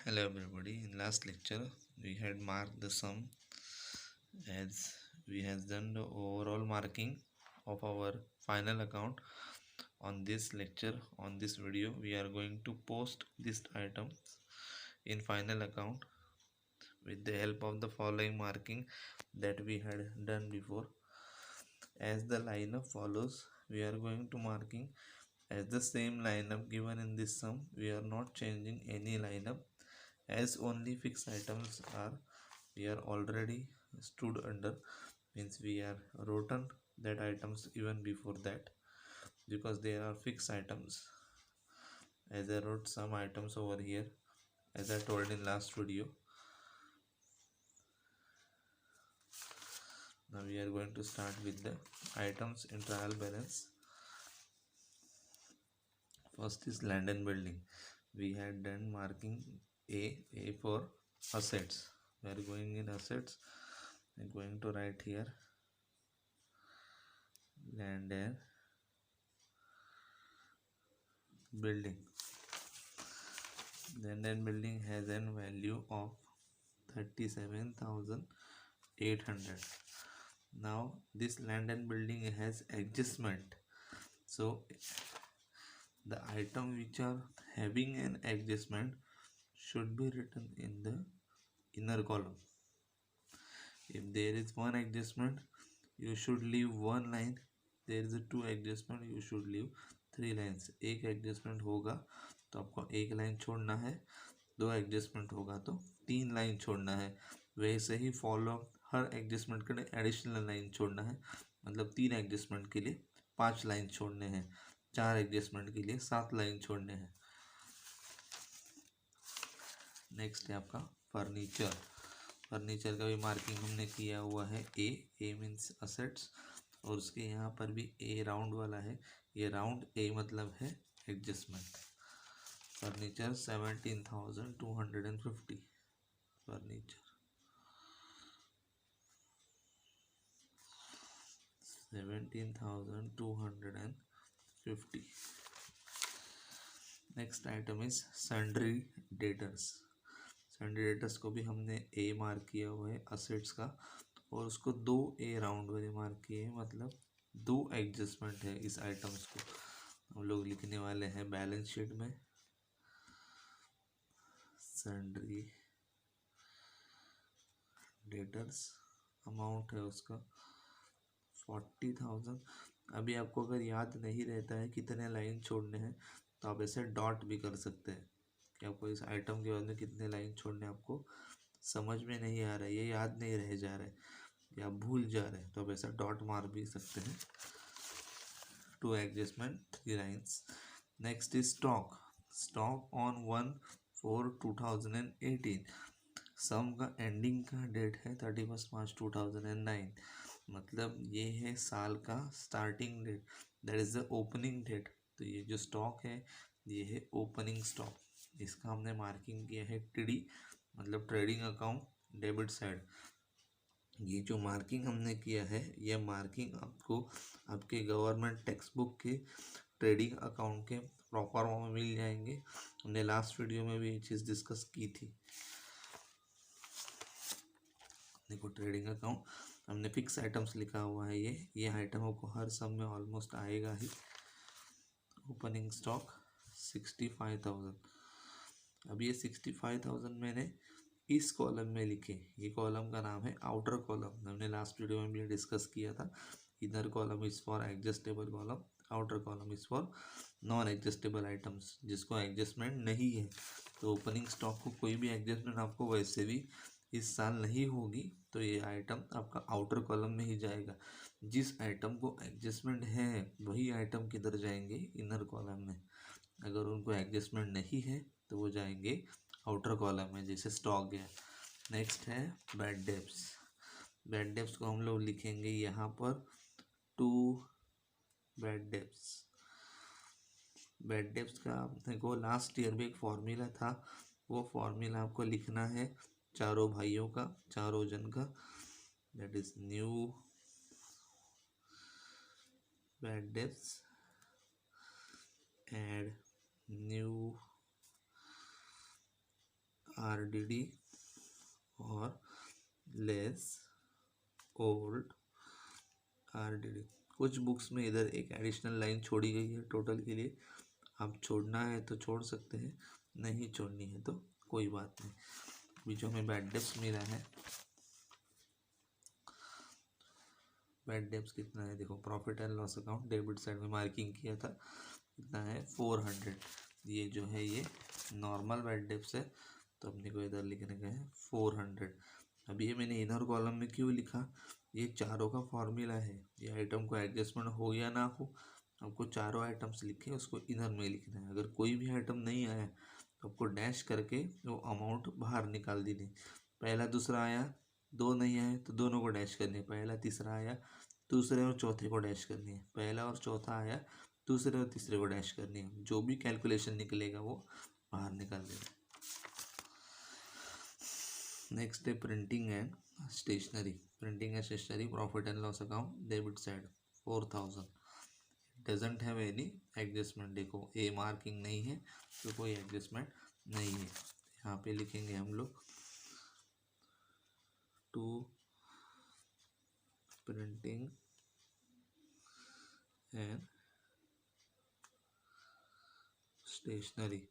Hello everybody. In last lecture we had marked the sum as we has done the overall marking of our final account. On this lecture, on this video, we are going to post these items in final account with the help of the following marking that we had done before. As the lineup follows, we are going to marking as the same lineup given in this sum. We are not changing any lineup as only fixed items are we are already stood under, means we are written that items even before that because there are fixed items. As I wrote some items over here as I told in last video. Now we are going to start with the items in trial balance. First is land and building. We had done marking A for assets. We are going in assets. I am going to write here land and building. Land and building has an value of 37,800. Now this land and building has adjustment, so the item which are having an adjustment should be written in the inner column. If there is one adjustment, you should leave one line. There is a two adjustment, you should leave three lines. एक adjustment होगा तो आपको एक line छोड़ना है, दो adjustment होगा तो तीन लाइन छोड़ना है. वैसे ही फॉलो हर एडजस्टमेंट के लिए एडिशनल लाइन छोड़ना है. मतलब तीन एडजस्टमेंट के लिए 5 लाइन छोड़ने हैं, चार एडजस्टमेंट के लिए 7 लाइन छोड़ने हैं. नेक्स्ट है आपका फर्नीचर. फर्नीचर का भी मार्किंग हमने किया हुआ है. ए मीन्स असेट्स और उसके यहाँ पर भी ए राउंड वाला है. ये राउंड ए मतलब है adjustment. Furniture 17,250. Furniture 17,250. Next item is sundry debtors. Sundry debtors को भी हमने ए मार्क किया हुआ है असेट्स का और उसको दो ए राउंड वाले मार्क किए हैं. मतलब दो एडजस्टमेंट है इस आइटम्स को. हम लोग लिखने वाले हैं बैलेंस शीट में सन्ड्री डेटर्स. अमाउंट है उसका 40,000. अभी आपको अगर याद नहीं रहता है कितने लाइन छोड़ने हैं तो आप ऐसे डॉट भी कर सकते हैं कि आपको इस आइटम के बाद में कितने लाइन छोड़ने आपको समझ में नहीं आ रहा है, ये याद नहीं रह जा रहा है या भूल जा रहे हैं तो आप ऐसा डॉट मार भी सकते हैं. Two adjustment 3 lines. Next is stock. Stock on 1/4/2018. सम का एंडिंग का डेट है 31 मार्च 2009. मतलब ये है साल का starting date, that is the opening date. तो ये जो स्टॉक है ये है ओपनिंग स्टॉक. इसका हमने मार्किंग किया है टीडी मतलब ट्रेडिंग अकाउंट डेबिट साइड. ये जो मार्किंग हमने किया है ये मार्किंग आपको आपके गवर्नमेंट टेक्स्ट बुक के ट्रेडिंग अकाउंट के प्रॉपर में मिल जाएंगे. हमने लास्ट वीडियो में भी ये चीज़ डिस्कस की थी. देखो ट्रेडिंग अकाउंट हमने फिक्स आइटम्स लिखा हुआ है. ये आइटम आपको हर सब में ऑलमोस्ट आएगा ही. Opening stock 65,000. अब ये 65,000 मैंने इस कॉलम में लिखे. ये कॉलम का नाम है आउटर कॉलम. हमने लास्ट वीडियो में भी डिस्कस किया था. Inner column is for adjustable column, outer column is for non adjustable items जिसको एडजस्टमेंट नहीं है. तो ओपनिंग स्टॉक को कोई भी एडजस्टमेंट आपको वैसे भी इस साल नहीं होगी तो ये आइटम आपका आउटर कॉलम में ही जाएगा. जिस आइटम को एडजस्टमेंट है वही आइटम किधर जाएंगे इनर कॉलम में. अगर उनको एडजस्टमेंट नहीं है तो वो जाएंगे आउटर कॉलम में, जैसे स्टॉक गया. नेक्स्ट है बैड डेब्ट्स. बैड डेब्ट्स को हम लोग लिखेंगे यहाँ पर 2 बैड डेब्ट्स. बैड डेब्ट्स का देखो लास्ट ईयर में एक फॉर्मूला था, वो फॉर्मूला आपको लिखना है चारों भाइयों का, चारों जन का. That is new bad debts and new RDD और लेस ओल्ड RDD। कुछ बुक्स में इधर एक एडिशनल लाइन छोड़ी गई है टोटल के लिए, आप छोड़ना है तो छोड़ सकते हैं, नहीं छोड़नी है तो कोई बात नहीं। अभी जो हमें बैड डेब्ट्स मिला है, बैड डेब्ट्स कितना है देखो, profit and loss account debit side में मार्किंग किया था कितना है 400। ये जो है ये नॉर्मल बैड डेब्ट्स है, तो अपने को इधर लिखने का है 400। अब ये मैंने इनर कॉलम में क्यों लिखा, ये चारों का फॉर्मूला है, ये आइटम को एडजस्टमेंट हो या ना हो, आपको चारों आइटम्स लिखे उसको इनर में लिखना है। अगर कोई भी आइटम नहीं आया तो आपको डैश करके वो अमाउंट बाहर निकाल देनी। पहला दूसरा आया, दो नहीं आए तो दोनों को डैश करनी है, पहला तीसरा आया दूसरे और चौथे को डैश करनी है, पहला और चौथा आया दूसरे और तीसरे को डैश करनी है, जो भी कैलकुलेशन निकलेगा वो बाहर निकाल देना। नेक्स्ट है printing and stationery. Printing and stationery profit and loss account debit side 4000, doesn't have any adjustment. देखो ए मार्किंग नहीं है तो कोई एडजस्टमेंट नहीं है। यहाँ पे लिखेंगे हम लोग टू प्रिंटिंग एंड स्टेशनरी।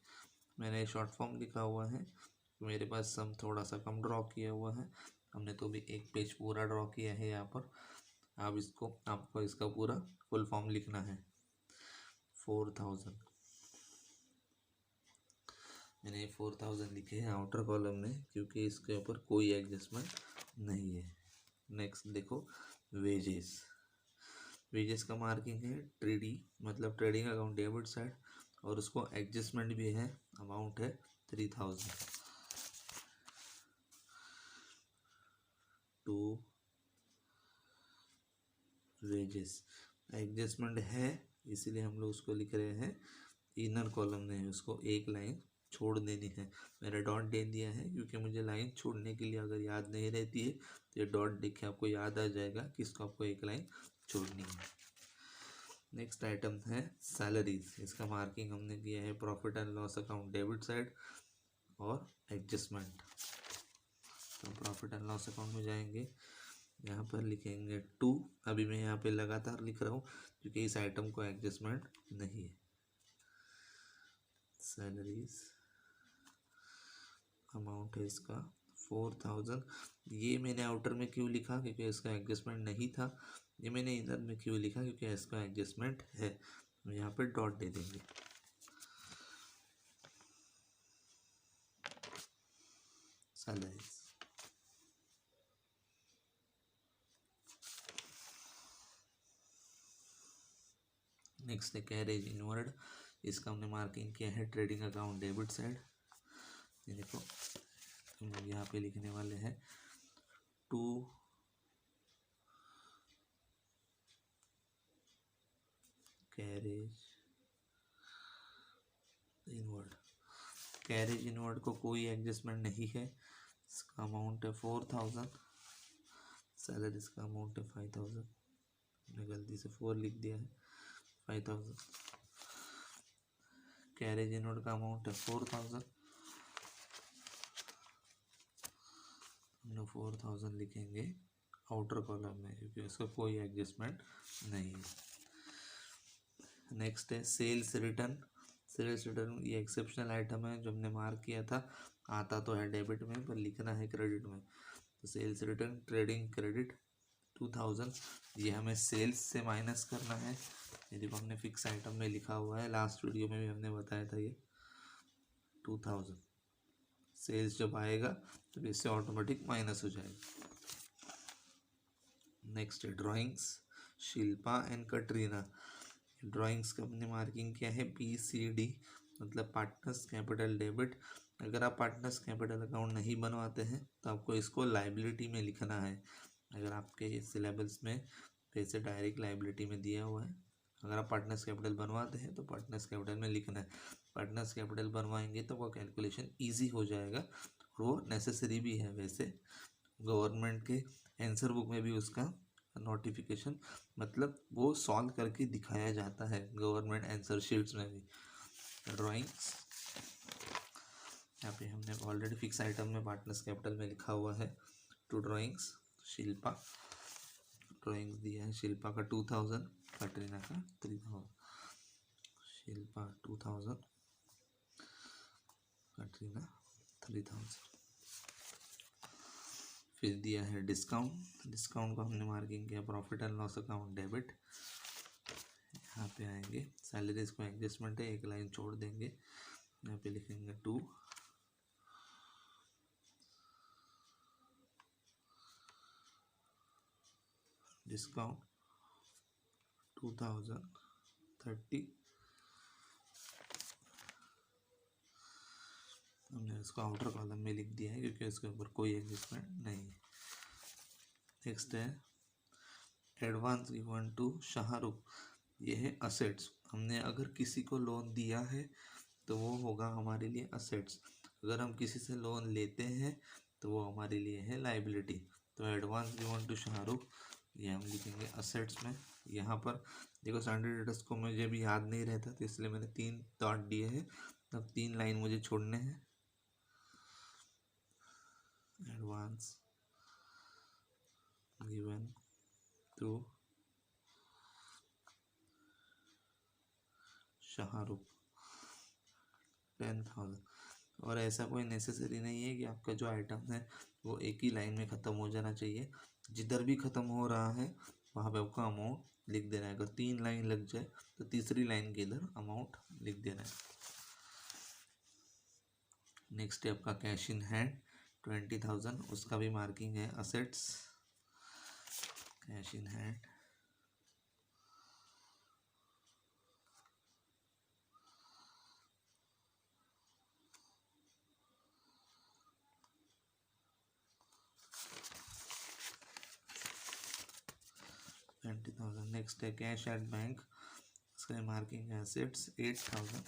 मैंने शॉर्ट फॉर्म लिखा हुआ है, मेरे पास सम थोड़ा सा कम ड्रॉ किया हुआ है, हमने तो भी एक पेज पूरा ड्रॉ किया है यहाँ पर। अब इसको आपको इसका पूरा फुल फॉर्म लिखना है। 4000 मैंने 4000 लिखे हैं आउटर कॉलम में क्योंकि इसके ऊपर कोई एडजस्टमेंट नहीं है। नेक्स्ट देखो वेजेस। वेजेस का मार्किंग है ट्रेडी, मतलब ट्रेडिंग अकाउंट डेबिट साइड, और उसको एडजस्टमेंट भी है, अमाउंट है 3000। टू वेजेस एडजस्टमेंट है इसीलिए हम लोग उसको लिख रहे हैं इनर कॉलम में, उसको एक लाइन छोड़ देनी है। मैंने डॉट दे दिया है क्योंकि मुझे लाइन छोड़ने के लिए अगर याद नहीं रहती है तो ये डॉट देख के आपको याद आ जाएगा कि इसको आपको एक लाइन छोड़नी है। नेक्स्ट आइटम है सैलरीज। इसका मार्किंग हमने किया है profit and loss account debit side और एडजस्टमेंट। तो प्रॉफिट एंड लॉस अकाउंट में जाएंगे, यहाँ पर लिखेंगे 2। अभी मैं यहाँ पे लगातार लिख रहा हूँ क्योंकि इस आइटम को एडजस्टमेंट नहीं है। सैलरीज अमाउंट है इसका 4000। ये मैंने आउटर में क्यों लिखा क्योंकि इसका एडजस्टमेंट नहीं था, ये मैंने इनर में क्यों लिखा क्योंकि इसका एडजस्टमेंट है। तो यहाँ पे डॉट दे देंगे। सैलरीज नेक्स्ट है कैरेज इनवर्ड। इसका हमने मार्किंग किया है ट्रेडिंग अकाउंट डेबिट साइड। ये देखो हम लोग यहाँ पे लिखने वाले हैं 2 कैरेज इनवर्ड। कैरेज इनवर्ड को कोई एडजस्टमेंट नहीं है, इसका अमाउंट है 4000। सैलरीज का अमाउंट है 5000, मैंने गलती से 4 लिख दिया है, 5000। कैरेज इनवर्ड का अमाउंट है 4000, हम लोग 4000 लिखेंगे आउटर कॉलम में क्योंकि उसका कोई एडजस्टमेंट नहीं है। नेक्स्ट है सेल्स रिटर्न। सेल्स रिटर्न ये एक्सेप्शनल आइटम है जो हमने मार्क किया था, आता तो है डेबिट में पर लिखना है क्रेडिट में। तो सेल्स रिटर्न ट्रेडिंग क्रेडिट 2000, ये हमें सेल्स से माइनस करना है। ये देखो हमने फिक्स आइटम में लिखा हुआ है, लास्ट वीडियो में भी हमने बताया था ये 2000। सेल्स जब आएगा तो इससे ऑटोमेटिक माइनस हो जाएगा। नेक्स्ट है drawings Shilpa and Katrina. Drawings का हमने मार्किंग किया है PCD, मतलब पार्टनर्स कैपिटल डेबिट। अगर आप पार्टनर्स कैपिटल अकाउंट नहीं बनवाते हैं तो आपको इसको लाइबिलिटी में लिखना है। अगर आपके सिलेबस में पैसे डायरेक्ट लाइबिलिटी में दिया हुआ है, अगर आप पार्टनर्स कैपिटल बनवाते हैं तो पार्टनर्स कैपिटल में लिखना है। पार्टनर्स कैपिटल बनवाएंगे तो वो कैलकुलेशन ईजी हो जाएगा और वो नेसेसरी भी है। वैसे गवर्नमेंट के आंसर बुक में भी उसका नोटिफिकेशन, मतलब वो सॉल्व करके दिखाया जाता है गवर्नमेंट आंसर शीट्स में भी। ड्राइंग्स यहाँ पे हमने ऑलरेडी फिक्स आइटम में पार्टनर्स कैपिटल में लिखा हुआ है 2 ड्राइंग्स शिल्पा, ड्राइंग्स दिया है शिल्पा का 2000, कैटरीना का 3000, शिल्पा 2000, कैटरीना 3000। फिर दिया है डिस्काउंट, डिस्काउंट को हमने मार्किंग किया profit and loss account debit. यहाँ पे आएंगे सैलरीज को एडजस्टमेंट है, एक लाइन छोड़ देंगे, यहाँ पे लिखेंगे 2, डिस्काउंट 2030, हमने इसको आउटर कॉलम में लिख दिया है क्योंकि इसके ऊपर कोई एडजस्टमेंट नहीं है। नेक्स्ट है एडवांस गिवन टू शाहरुख, ये है असेट्स। हमने अगर किसी को लोन दिया है तो वो होगा हमारे लिए असेट्स, अगर हम किसी से लोन लेते हैं तो वो हमारे लिए है लाइबिलिटी। तो एडवांस गिवन टू शाहरुख ये हम लिखेंगे असेट्स में। यहाँ पर देखो सैंडरी डेटर्स को मुझे भी याद नहीं रहता तो इसलिए मैंने 3 डॉट दिए हैं, तब 3 लाइन मुझे छोड़ने हैं। Advance given to Shahrukh 10,000। और ऐसा कोई नेसेसरी नहीं है कि आपका जो आइटम है वो एक ही लाइन में ख़त्म हो जाना चाहिए, जिधर भी ख़त्म हो रहा है वहाँ पे आपका अमाउंट लिख देना है। अगर 3 लाइन लग जाए तो तीसरी लाइन के इधर अमाउंट लिख देना है। नेक्स्ट है आपका कैश इन हैंड 20,000, उसका भी मार्किंग है assets, cash in hand 20,000। Next है कैश एट बैंक, उसका मार्किंग है एसेट्स 8,000।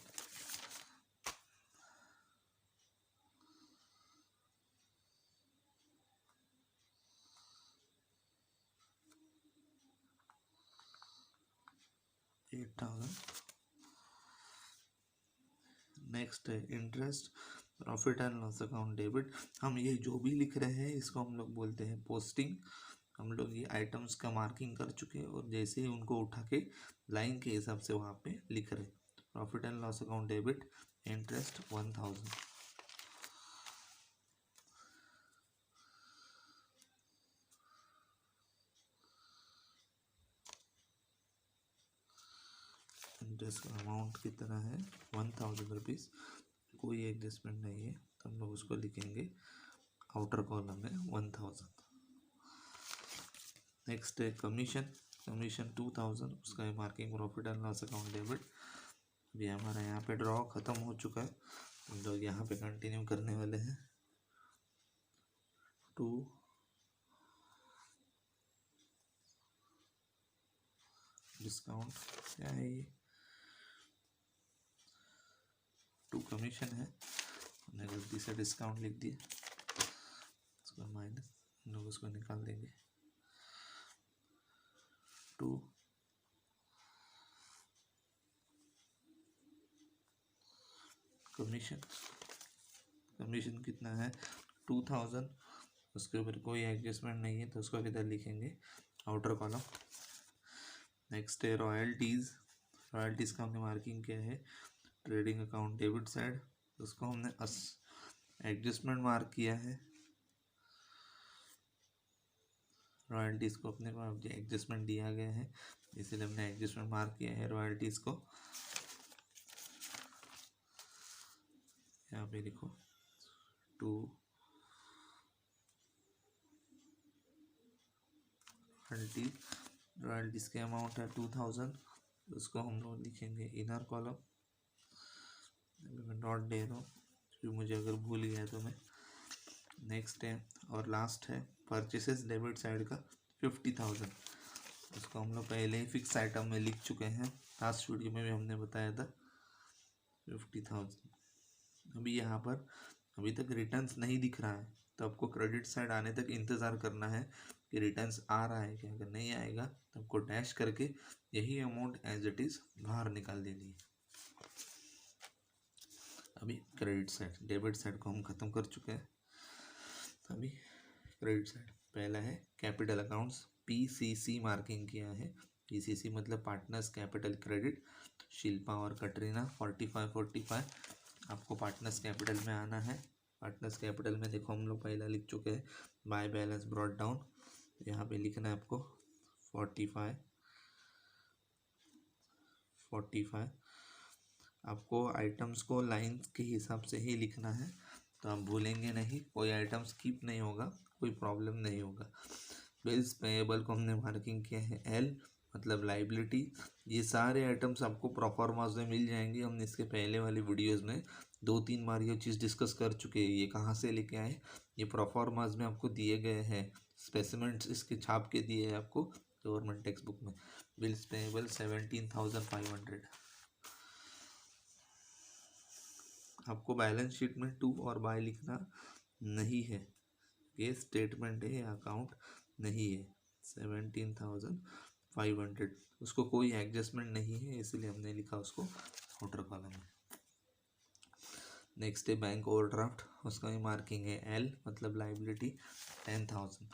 नेक्स्ट है interest profit and loss account debit. हम ये जो भी लिख रहे हैं इसको हम लोग बोलते हैं पोस्टिंग। हम लोग ये आइटम्स का मार्किंग कर चुके हैं और जैसे ही उनको उठा के लाइन के हिसाब से वहाँ पे लिख रहे। Profit and loss account debit interest 1000। Interest का अमाउंट कितना है 1000 रुपीज़, कोई एडजस्टमेंट नहीं है तो हम लोग उसको लिखेंगे आउटर कॉलम में 1000। नेक्स्ट है कमीशन, कमीशन 2000, उसका है marking profit and loss account debit. अभी हमारा यहाँ पे ड्रॉ ख़त्म हो चुका है, हम लोग यहाँ पे कंटिन्यू करने वाले हैं। 2 डिस्काउंट क्या है ये 2 कमीशन है, हमने गलती से डिस्काउंट लिख दिया, उसका माइनस हम लोग उसको निकाल देंगे। 2 कमीशन, कमीशन कितना है 2000, उसके ऊपर कोई एडजस्टमेंट नहीं है तो उसको किधर लिखेंगे आउटर कॉलम। नेक्स्ट है रॉयल्टीज़, रॉयल्टीज़ का हमने मार्किंग किया है ट्रेडिंग अकाउंट डेबिट साइड, उसको हमने एडजस्टमेंट मार्क किया है। रॉयल्टीज़ को अपने को एडजस्टमेंट दिया गया है इसलिए हमने एडजस्टमेंट मार्क किया है रॉयल्टीज़ को। यहाँ पे लिखो 2 रॉयल्टीज़ के अमाउंट है 2000, उसको हम लोग लिखेंगे इनर कॉलम। मैं डॉट दे रहा हूँ क्योंकि मुझे अगर भूल गया तो मैं। नेक्स्ट है और लास्ट है परचेसेस डेबिट साइड का 50,000, उसको हम लोग पहले ही फिक्स आइटम में लिख चुके हैं, लास्ट वीडियो में भी हमने बताया था 50,000। अभी यहाँ पर अभी तक रिटर्न्स नहीं दिख रहा है तो आपको क्रेडिट साइड आने तक इंतज़ार करना है कि रिटर्न्स आ रहा है क्या, अगर नहीं आएगा तो आपको डैश करके यही अमाउंट एज इट इज़ बाहर निकाल देनी है। अभी क्रेडिट साइड, डेबिट साइड को हम ख़त्म कर चुके हैं। अभी क्रेडिट साइड पहला है कैपिटल अकाउंट्स, PCC मार्किंग किया है। PCC मतलब पार्टनर्स कैपिटल क्रेडिट। शिल्पा और कटरीना 45 आपको पार्टनर्स कैपिटल में आना है। पार्टनर्स कैपिटल में देखो हम लोग पहला लिख चुके हैं बाय बैलेंस ब्रॉट डाउन, यहाँ पे लिखना है आपको 45। आपको आइटम्स को लाइन के हिसाब से ही लिखना है, तो आप भूलेंगे नहीं, कोई आइटम स्किप नहीं होगा, कोई प्रॉब्लम नहीं होगा। बिल्स पेएबल को हमने मार्किंग किया है L मतलब लाइबिलिटी। ये सारे आइटम्स आपको प्रोफॉर्मास में मिल जाएंगे। हमने इसके पहले वाली वीडियोस में 2-3 बार ये चीज़ डिस्कस कर चुके हैं। ये कहाँ से लेके आए, ये प्रोफॉर्मास में आपको दिए गए हैं, स्पेसिमेंट्स इसके छाप के दिए हैं आपको गवर्नमेंट टेक्स्ट बुक में। Bills payable 17,500। आपको बैलेंस शीट में टू और बाय लिखना नहीं है, ये स्टेटमेंट है, अकाउंट नहीं है। 17,500 उसको कोई एडजस्टमेंट नहीं है, इसलिए हमने लिखा उसको आउटर कॉलम में। नेक्स्ट है बैंक ओवरड्राफ्ट, उसका भी मार्किंग है L मतलब लाइबिलिटी 10,000।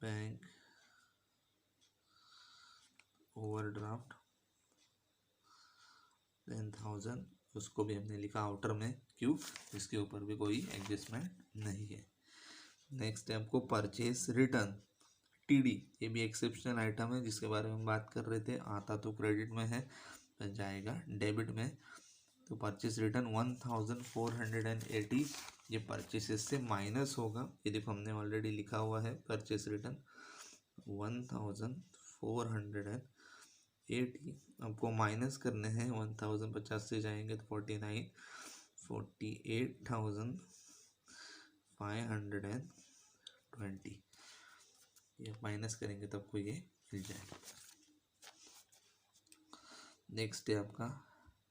बैंक ओवरड्राफ्ट 10,000 उसको भी हमने लिखा आउटर में, क्यों, इसके ऊपर भी कोई एडजस्टमेंट नहीं है। नेक्स्ट है आपको परचेस रिटर्न TD, ये भी एक्सेप्शनल आइटम है जिसके बारे में हम बात कर रहे थे। आता तो क्रेडिट में है, जाएगा डेबिट में। तो परचेस रिटर्न 1,480, ये परचेसेस से माइनस होगा। ये देखो हमने ऑलरेडी लिखा हुआ है परचेस रिटर्न 1,480, आपको माइनस करने हैं 1,050 से जाएंगे तो 48,520, ये माइनस करेंगे तो आपको ये मिल जाएगा। नेक्स्ट है आपका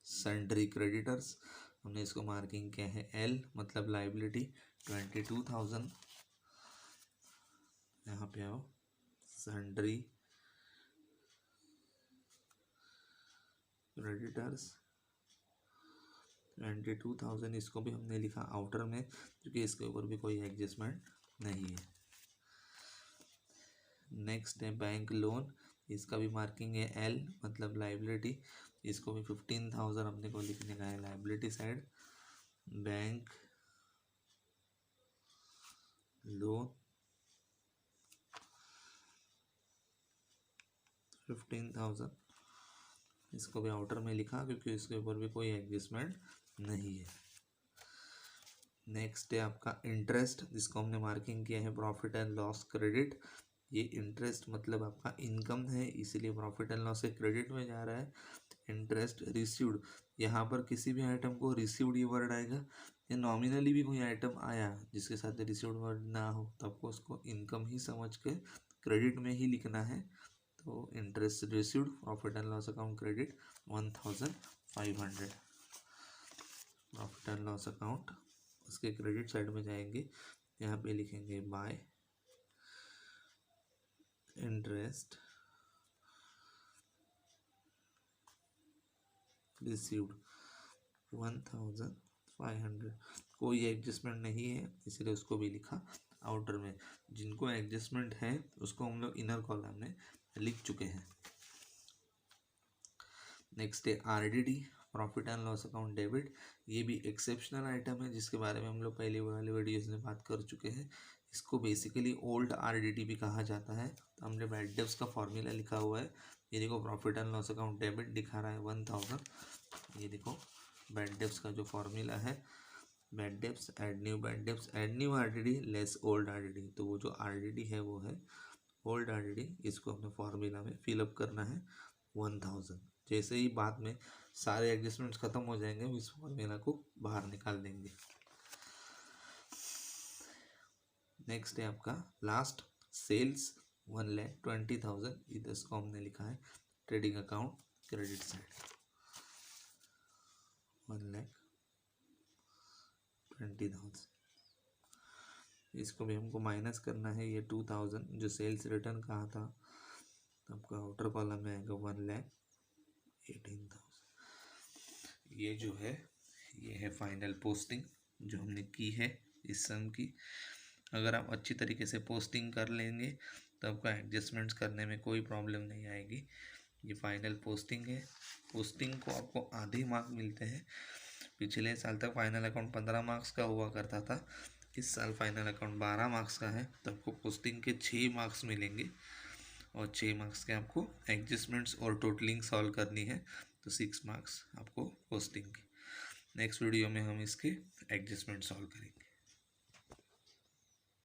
सन्ड्री क्रेडिटर्स, हमने इसको मार्किंग किया है L मतलब लाइबिलिटी 22,000। यहाँ पे आओ, सन्ड्री क्रेडिटर्स 22,000, इसको भी हमने लिखा आउटर में क्योंकि इसके ऊपर भी कोई एडजस्टमेंट नहीं है। नेक्स्ट है बैंक लोन, इसका भी मार्किंग है L मतलब लाइबिलिटी, इसको भी 15,000 अपने को लिखने का है लाइबिलिटी साइड। बैंक लोन 15,000, इसको भी आउटर में लिखा क्योंकि इसके ऊपर भी कोई एडजस्टमेंट नहीं है। नेक्स्ट है आपका इंटरेस्ट, जिसको हमने मार्किंग किया है प्रॉफिट एंड लॉस क्रेडिट। ये इंटरेस्ट मतलब आपका इनकम है, इसीलिए प्रॉफिट एंड लॉस से क्रेडिट में जा रहा है। इंटरेस्ट रिसीव्ड, यहाँ पर किसी भी आइटम को रिसीव्ड ये वर्ड आएगा, या नॉमिनली भी कोई आइटम आया जिसके साथ रिसीव्ड वर्ड ना हो तो आपको उसको इनकम ही समझ के क्रेडिट में ही लिखना है। तो interest received profit and loss account credit 1,500। Profit and loss account उसके क्रेडिट साइड में जाएंगे, यहाँ पे लिखेंगे बाय इंटरेस्ट रिसीव्ड 1,500, कोई एडजस्टमेंट नहीं है इसलिए उसको भी लिखा आउटर में। जिनको एडजस्टमेंट है उसको हम लोग इनर कॉलम में लिख चुके हैं। नेक्स्ट है RDD profit and loss account debit, ये भी एक्सेप्शनल आइटम है जिसके बारे में हम लोग पहले वाले वीडियोस में बात कर चुके हैं। इसको बेसिकली ओल्ड RDD भी कहा जाता है। तो हमने बैड डेब्ट्स का फॉर्मूला लिखा हुआ है, ये देखो profit and loss account debit दिखा रहा है 1,000। ये देखो बैड डेब्ट्स का जो फॉर्मूला है, bad debts add new RDD less old RDD, तो वो जो RDD है वो है ओल्ड RDD, इसको हमने फॉर्मूला में फिलअप करना है 1,000। जैसे ही बाद में सारे एडजस्टमेंट्स खत्म हो जाएंगे इस फॉर्मूला को बाहर निकाल देंगे। नेक्स्ट है आपका लास्ट सेल्स 1,20,000, इधर इसको हमने लिखा है ट्रेडिंग अकाउंट क्रेडिट साइड 1,20,000, इसको भी हमको माइनस करना है। ये 2,000 जो सेल्स रिटर्न कहा था, आपका आउटर कॉलम में आएगा 1,00,000 18,000। ये जो है ये है फाइनल पोस्टिंग जो हमने की है इस सम की। अगर आप अच्छी तरीके से पोस्टिंग कर लेंगे तो आपको एडजस्टमेंट्स करने में कोई प्रॉब्लम नहीं आएगी। ये फाइनल पोस्टिंग है। पोस्टिंग को आपको आधे मार्क मिलते हैं। पिछले साल तक फाइनल अकाउंट 15 मार्क्स का हुआ करता था, इस साल फाइनल अकाउंट 12 मार्क्स का है, तो आपको पोस्टिंग के 6 मार्क्स मिलेंगे और 6 मार्क्स के आपको एडजस्टमेंट्स और टोटलिंग सॉल्व करनी है, तो 6 मार्क्स आपको पोस्टिंग की। नेक्स्ट वीडियो में हम इसके एडजस्टमेंट सॉल्व करेंगे।